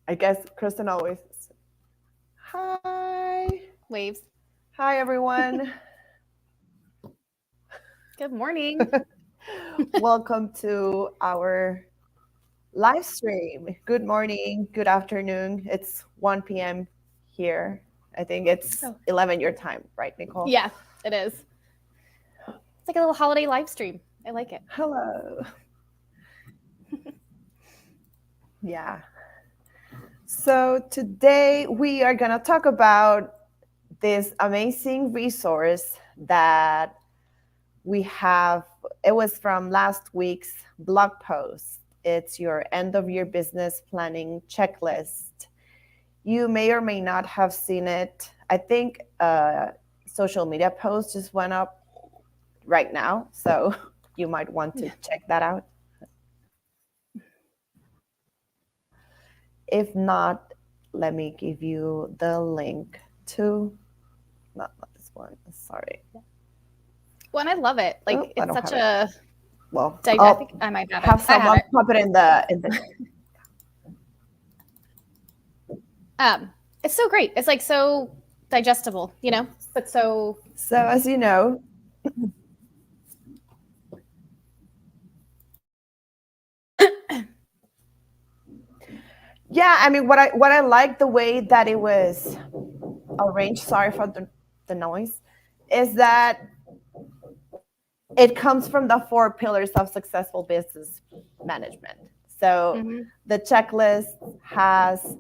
I guess Kristen always. Hi. Waves. Hi, everyone. Good morning. Welcome to our live stream. Good morning, good afternoon. It's 1 p.m. here. I think it's Oh, 11 your time, right, Nicole? yeah, it is. It's like a little holiday live stream. I like it. Hello. Yeah. So today we are going to talk about this amazing resource that we have. It was from last week's blog post. It's your end of year business planning checklist. You may or may not have seen it. I think social media post just went up right now, so you might want to Yeah. check that out. If not, let me give you the link to not this one. Sorry. Well, and I love it. Oh, Like I it's don't such have it. a. Well, I think I might have it. have I have someone it. pop it in the. It's so great. It's like so digestible, but so. So as you know, yeah, I mean what I like the way that it was arranged. Sorry for the noise. Is that it comes from the four pillars of successful business management. So Mm-hmm. the checklist has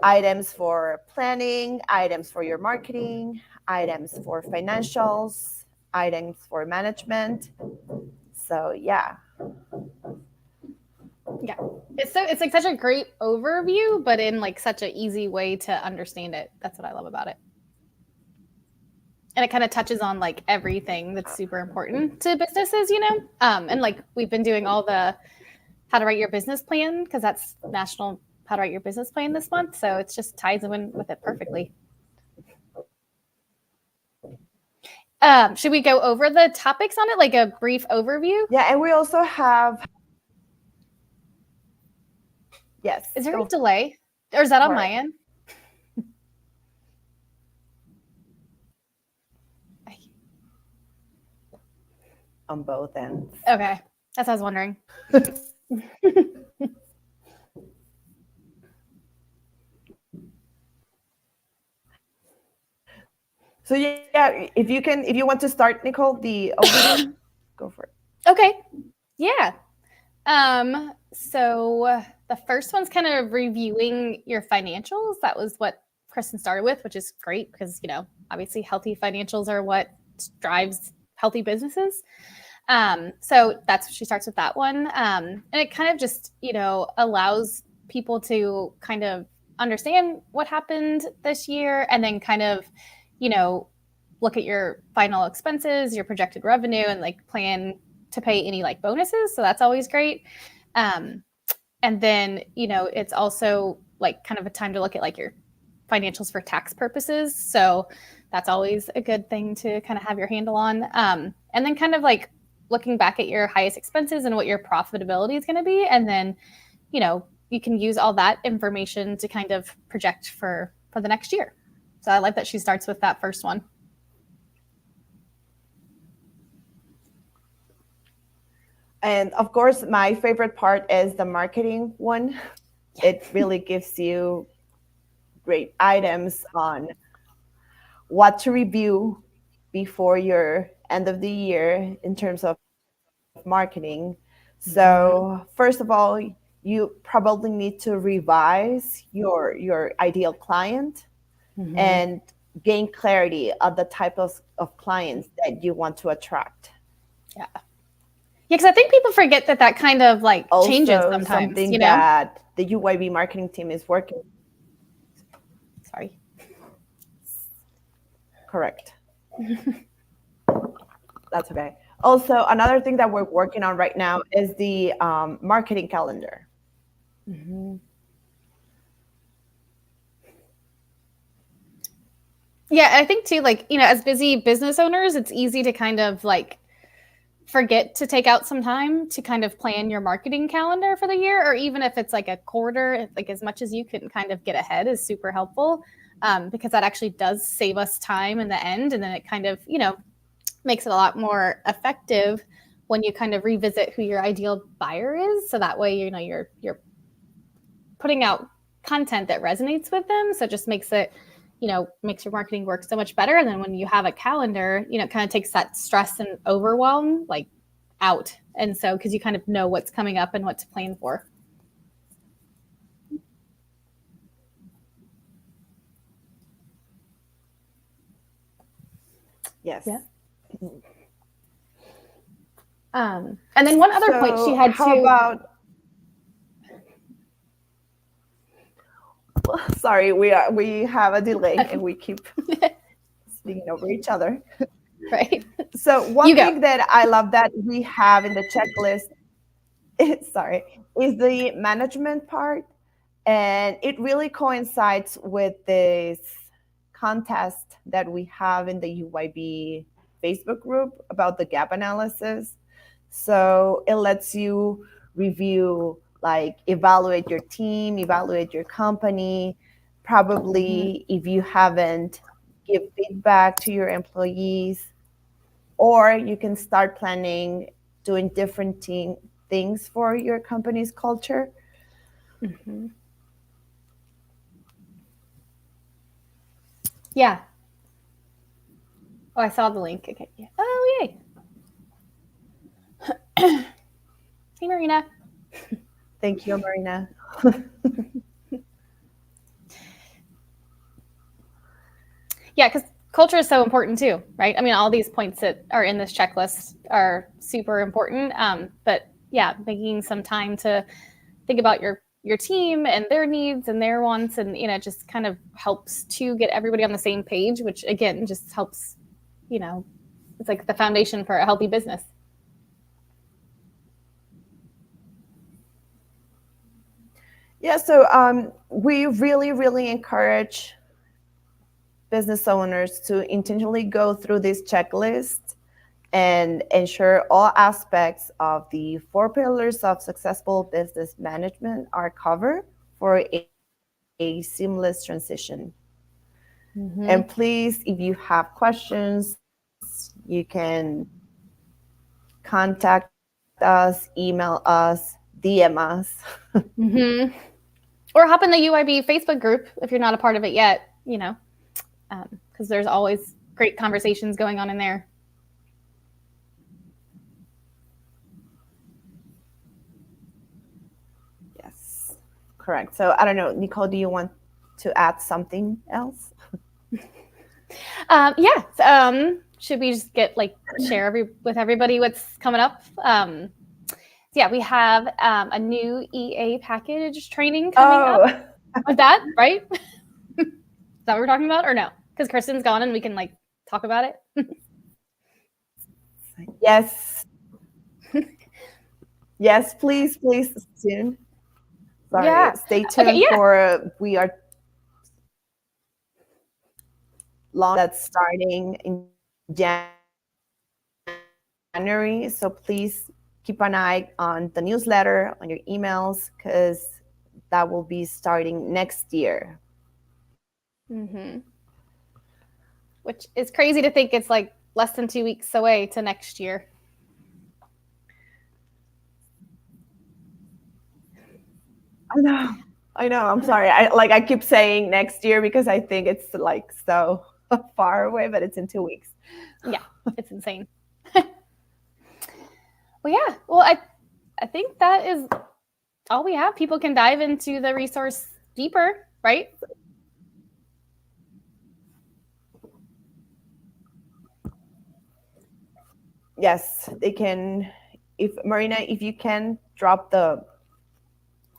items for planning, items for your marketing, items for financials, items for management. So yeah. Yeah, it's like such a great overview, but in like such an easy way to understand it. That's what I love about it. And it kind of touches on like everything that's super important to businesses, and like we've been doing all the how to write your business plan because that's National How to Write Your Business Plan this month, so it just ties in with it perfectly. Should we go over the topics on it, like a brief overview? Yeah, and we also have yes. Is there any delay, or is that on my end? On both ends. Okay, that's what I was wondering. So yeah, if you want to start, Nicole, the overview, go for it. Okay, yeah. So the first one's kind of reviewing your financials. That was what Kristen started with, which is great because, obviously healthy financials are what drives healthy businesses. So she starts with that one. And it kind of just, allows people to kind of understand what happened this year and then kind of, look at your final expenses, your projected revenue, and like plan to pay any like bonuses. So that's always great. And then, it's also like kind of a time to look at like your financials for tax purposes. So that's always a good thing to kind of have your handle on. And then kind of like looking back at your highest expenses and what your profitability is going to be. And then, you can use all that information to kind of project for the next year. So I like that she starts with that first one. And of course, my favorite part is the marketing one. Yeah. It really gives you great items on what to review before your end of the year in terms of marketing. So first of all, you probably need to revise your ideal client and gain clarity of the type of clients that you want to attract. Yeah. Yeah, because I think people forget that kind of like also changes sometimes. Something that the UYB marketing team is working. Sorry. Correct. That's okay. Also, another thing that we're working on right now is the marketing calendar. Mm-hmm. Yeah, I think too, like, as busy business owners, it's easy to kind of like forget to take out some time to kind of plan your marketing calendar for the year, or even if it's like a quarter, like as much as you can kind of get ahead is super helpful, because that actually does save us time in the end. And then it kind of, makes it a lot more effective when you kind of revisit who your ideal buyer is. So that way, you're putting out content that resonates with them. So it just makes it, makes your marketing work so much better. And then when you have a calendar, it kind of takes that stress and overwhelm like out. And so, because you kind of know what's coming up and what to plan for. Yes. Yeah. And then one other point she had how about, sorry, we have a delay and we keep speaking over each other. Right. So one thing that I love that we have in the checklist, sorry, is the management part. And it really coincides with this contest that we have in the UYB Facebook group about the gap analysis. So it lets you review, like evaluate your team, evaluate your company. Probably if you haven't, give feedback to your employees, or you can start planning doing different things for your company's culture. Mm-hmm. Yeah. Oh, I saw the link. Okay. Yeah. Oh, yay. Hey, Marina. Thank you, Marina. Yeah, because culture is so important too, right? I mean, all these points that are in this checklist are super important. But yeah, making some time to think about your team and their needs and their wants, and just kind of helps to get everybody on the same page, which again just helps. It's like the foundation for a healthy business. Yeah, so we really, really encourage business owners to intentionally go through this checklist and ensure all aspects of the 4 pillars of successful business management are covered for a seamless transition. Mm-hmm. And please, if you have questions, you can contact us, email us, DM us. Mm-hmm. Or hop in the UYB Facebook group if you're not a part of it yet, because there's always great conversations going on in there. Yes, correct. So I don't know, Nicole, do you want to add something else? Yeah. Should we just get share with everybody what's coming up? Yeah, we have a new EA package training coming up. Was that right? Is that what we're talking about, or no? Because Kristen's gone and we can talk about it. Yes. Yes, please soon. Sorry, yeah. Stay tuned. Okay, yeah. For we are that's starting in January. So please keep an eye on the newsletter, on your emails, because that will be starting next year. Mm-hmm. Which is crazy to think it's less than 2 weeks away to next year. I know. I'm sorry. I keep saying next year because I think it's so far away, but it's in 2 weeks. Yeah, it's insane. Well, yeah. Well, I think that is all we have. People can dive into the resource deeper, right? Yes, they can. If Marina, if you can drop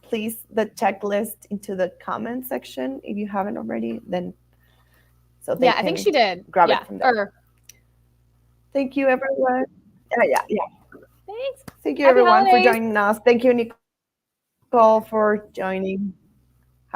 please the checklist into the comment section if you haven't already, then so they yeah, I think she did. Grab it from there. Thank you, everyone. Yeah. Thanks. Thank you, everyone, for joining us. Thank you, Nicole, for joining.